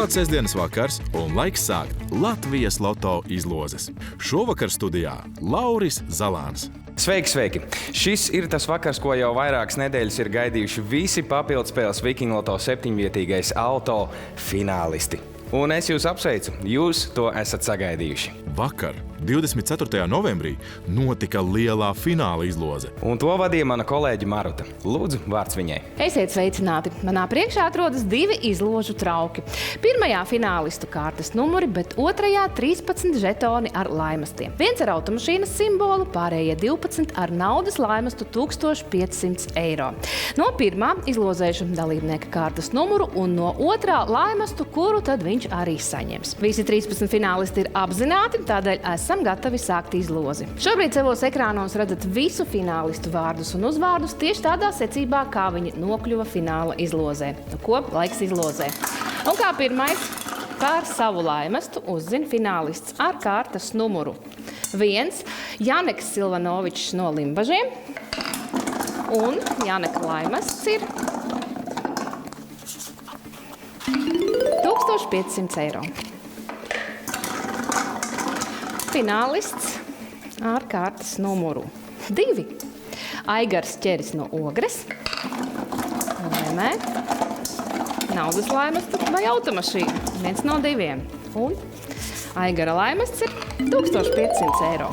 Atklāt sestdienas vakars un laiks sākt Latvijas loto izlozes. Šovakar studijā Lauris Zalāns. Sveiki! Šis ir tas vakars, ko jau vairākas nedēļas ir gaidījuši visi papildspēles Viking Loto 7-vietīgais auto finālisti. Un es jūs apsveicu, jūs to esat sagaidījuši. Vakar, 24. novembrī, notika lielā fināla izloze. Un to vadīja mana kolēģe Maruta. Lūdzu, vārds viņai. Esiet sveicināti! Manā priekšā atrodas 2 izložu trauki. Pirmajā finālistu kārtas numuri, bet otrajā 13 žetoni ar laimastiem. Viens ar automašīnas simbolu, pārējie 12 ar naudas laimastu 1500 eiro. No pirmā izlozēšu dalībnieka kārtas numuru un no otrā laimastu, kuru tad viņš arī saņems. Visi 13 finālisti ir apzināti, tādēļ esam gatavi sākt izlozi. Šobrīd savos ekrānos redzat visu finālistu vārdus un uzvārdus tieši tādā secībā, kā viņi nokļuva fināla izlozē. Ko laiks izlozē? Un kā pirmais, par savu laimestu uzzina finālists ar kārtas numuru 1 Janeks Silvanovičs no Limbažiem. Un Janeka laimests ir 1500 eiro. Finālists ar kārtas numuru 2 Aigars Ķeris no Ogres. Laimē naudas laimestu vai automašīnu. Viens no 2. Un Aigara laimests ir 1500 eiro.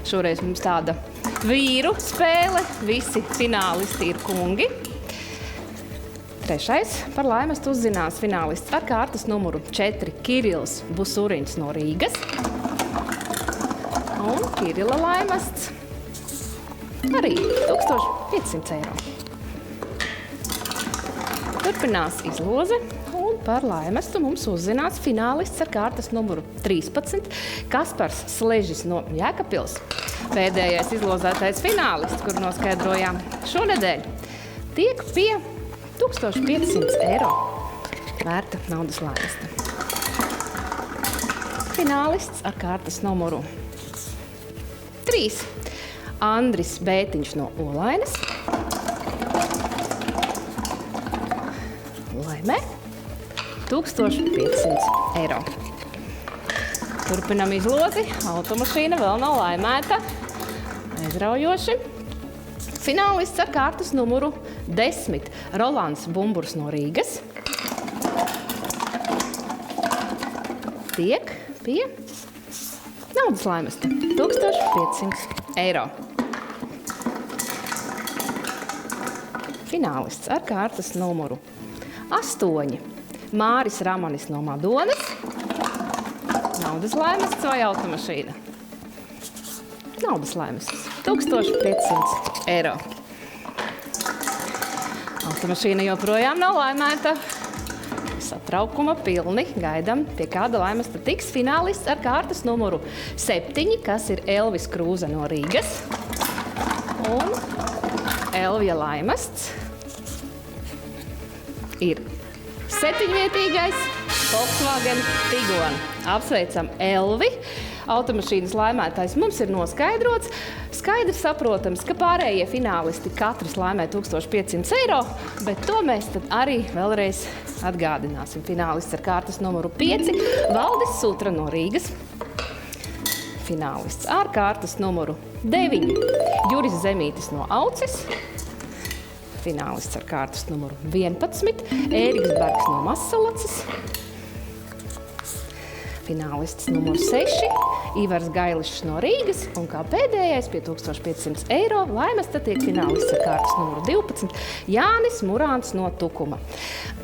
Šoreiz mums tāda vīru spēle. Visi finālisti ir kungi. Trešais par laimestu uzzinās finālists ar kārtas numuru 4 Kirils Busuriņš no Rīgas. Un Kirila laimests arī 1500 eiro. Turpinās izloze un par laimestu mums uzzinās finālists ar kārtas numuru 13 Kaspars Sležis no Jēkabpils. Pēdējais izlozētais finālists, kur noskaidrojām šonedēļ, tiek pie 1500 eiro vērta naudas laimesta. Finālists ar kārtas numuru 3 Andris Bētiņš no Olainas. Laimē 1500 eiro. Turpinam izlozi. Automašīna vēl nav laimēta. Aizraujoši. Finālists ar kārtas numuru 10 Rolands Bumburs no Rīgas. Tiek pie naudas laimesta 1500 eiro. Finālists ar kārtas numuru 8 Māris Ramanis no Madonas. Naudas laimests vai automašīna? Naudas laimests 1500 eiro. Automašīna joprojām nav laimēta. Satraukuma pilni gaidam, pie kāda laimesta tiks finālists ar kārtas numuru 7, kas ir Elvis Krūze no Rīgas. Un Elvija laimests ir 7-vietīgais Volkswagen Tiguan. Apsveicam Elvi. Automašīnas laimētājs mums ir noskaidrots. Skaidrs saprotams, ka pārējie finālisti katrs laimē 1500 eiro, bet to mēs tad arī vēlreiz atgādināsim. Finālists ar kārtas numuru 5 Valdis Sutra no Rīgas. Finālists ar kārtas numuru 9 Juris Zemītis no Auces. Finālists ar kārtas numuru 11 Ēriks Bergs no Mazsalaces. Finālists numur 6 Ivars Gailišs no Rīgas. Un kā pēdējais pie 1500 eiro laimesta tiek finālists ar kārtas numuru 12 Jānis Murāns no Tukuma.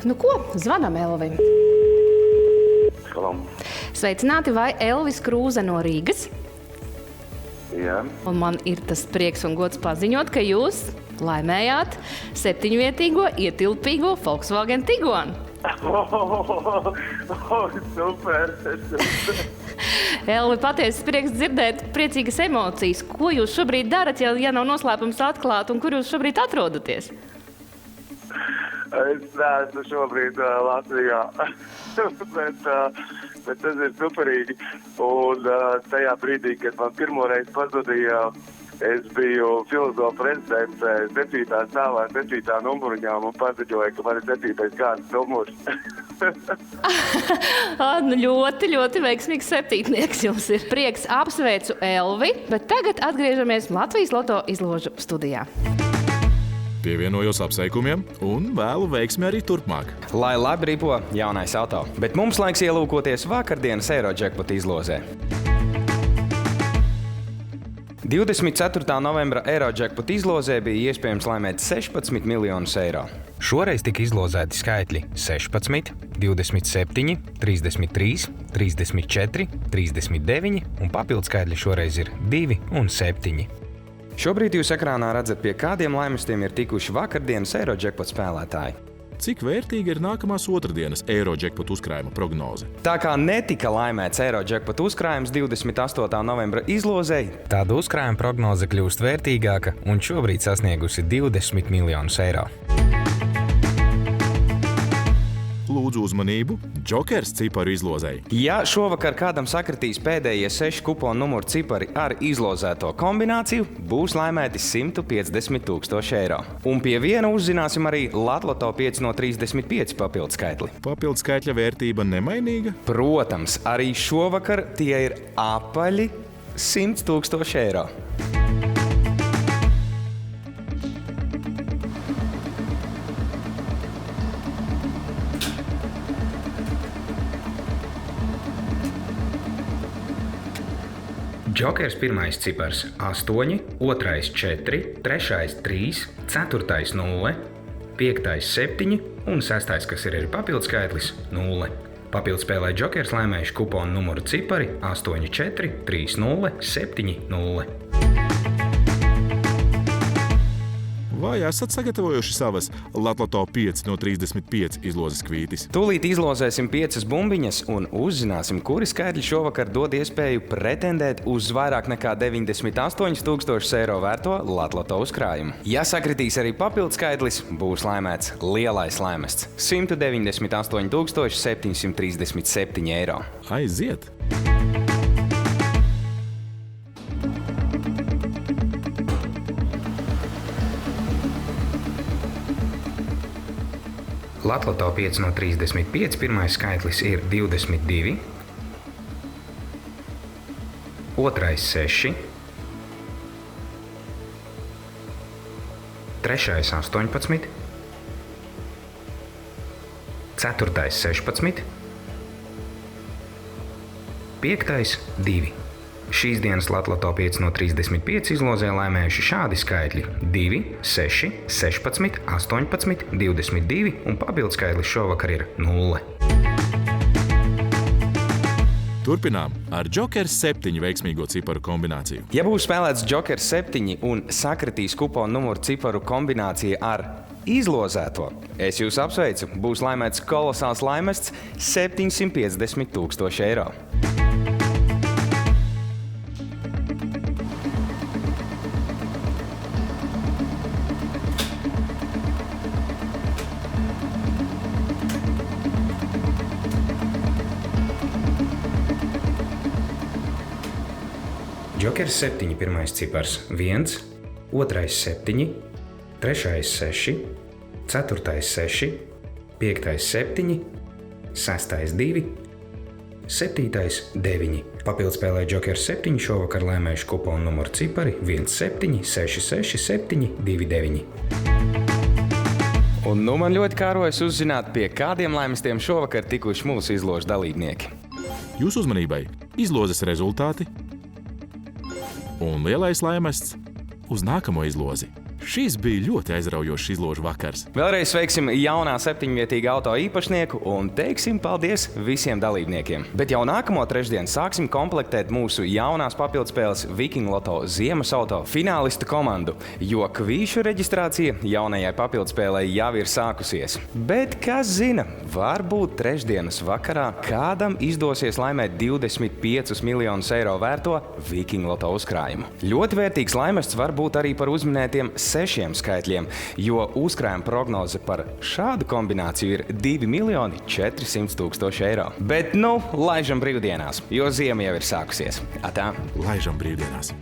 Nu ko, zvanam Elvim. Halo. Sveicināti, vai Elvis Krūze no Rīgas? Jā. Un man ir tas prieks un gods paziņot, ka jūs laimējāt 7-vietīgo ietilpīgo Volkswagen Tiguan. Super! Elvi, patiesi prieks dzirdēt priecīgas emocijas. Ko jūs šobrīd darat, ja nav noslēpums atklāt, un kur jūs šobrīd atrodaties? Es neesmu šobrīd Latvijā, bet tas ir superīgi. Un tajā brīdī, kad man pirmoreiz pazudīja Es biju filozofa prezidents 7. stāvā, 7. numuriņām un paziņoju, ka man ir 7. kārtas numurs. Nu, ļoti veiksmīgs septītnieks jums ir. Prieks apsveicu Elvi, bet tagad atgriežamies Latvijas Loto izložu studijā. Pievienojos apsveikumiem un vēlu veiksmi arī turpmāk. Lai labi ripo jaunais auto, bet mums laiks ielūkoties vakardienas Eirojackpot izlozē. 24. novembra Eirojackpot izlozē bija iespējams laimēt 16 miljonus eiro. Šoreiz tika izlozēti skaitļi 16, 27, 33, 34, 39 un papildskaitļi šoreiz ir 2 un 7. Šobrīd jūs ekrānā redzat, pie kādiem laimestiem ir tikuši vakardienas Eirojackpot spēlētāji. Cik vērtīga ir nākamās otrdienas Eirojackpot uzkrājuma prognoze? Tā kā netika laimēts Eirojackpot uzkrājums 28. novembra izlozei, tāda uzkrājuma prognoze kļūst vērtīgāka un šobrīd sasniegusi 20 miljonus eiro. Lūdzu uzmanību, Jokers ciparu izlozei. Ja šovakar kādam sakritīs pēdējie 6 kuponu numuru cipari ar izlozēto kombināciju, būs laimēti 150 000 eiro. Un pie viena uzzināsim arī Latloto 5 no 35 papildskaitli. Papildskaitļa vērtība nemainīga? Protams, arī šovakar tie ir apaļi 100 000 eiro. Jokers pirmais cipars 8, otrais 4, trešais 3, ceturtais 0, piektais 7 un sestais, kas ir arī papildskaitlis, 0. Papildspēlē Jokers laimējuši kuponu numuru cipari 8, 4, 3, 0, 7, 0. Vai esat sagatavojuši savas Latloto 5 no 35 izlozes kvītis? Tūlīt izlozēsim 5 bumbiņas un uzzināsim, kuri skaitļi šovakar dod iespēju pretendēt uz vairāk nekā 98 000 eiro vērto Latloto uzkrājumu. Ja sakritīs arī papildskaitlis, būs laimēts lielais laimests – 198 737 eiro. Aiziet! Latloto 5 no 35 pirmais skaitlis ir 22, otrais 6, trešais 18, ceturtais 16, piektais 2. Šīs dienas Latloto 5 no 35 izlozē laimējuši šādi skaitļi – 2, 6, 16, 18, 22 un papildskaitlis šovakar ir 0. Turpinām ar Jokers 7 veiksmīgo ciparu kombināciju. Ja būs spēlēts Jokers 7 un sakritīs kuponu numuru ciparu kombinācija ar izlozēto, es jūs apsveicu, būs laimēts kolosāls laimests 750 000 eiro. Jokers 7 pirmais cipars 1, otrais 7, trešais 6, ceturtais 6, piektais 7, sestais 2, septītais 9. Papildspēlē Jokers 7 šovakar laimējuši kuponu numuru cipari 1, 7, 6, 6, 7, 2, 9. Un nu man ļoti kārojas uzzināt, pie kādiem laimestiem šovakar tikuši mūsu izložu dalībnieki. Jūsu uzmanībai izlozes rezultāti un lielais laimests uz nākamo izlozi. Šis bija ļoti aizraujošs izložu vakars. Vēlreiz sveiksim jaunā 7-vietīga auto īpašnieku un teiksim paldies visiem dalībniekiem. Bet jau nākamo trešdienu sāksim komplektēt mūsu jaunās papildspēles Viking Loto ziemas auto finālistu komandu, jo kvīšu reģistrācija jaunajai papildspēlei jau ir sākusies. Bet kas zina, varbūt trešdienas vakarā kādam izdosies laimēt 25 miljonus eiro vērto Viking Loto uzkrājumu. Ļoti vērtīgs laimests var būt arī par uzminētiem 6 skaitļiem, jo uzkrājuma prognoze par šādu kombināciju ir 2 400 000 eiro. Bet laižam brīvdienās, jo ziema jau ir sākusies. Atā! Laižam brīvdienās!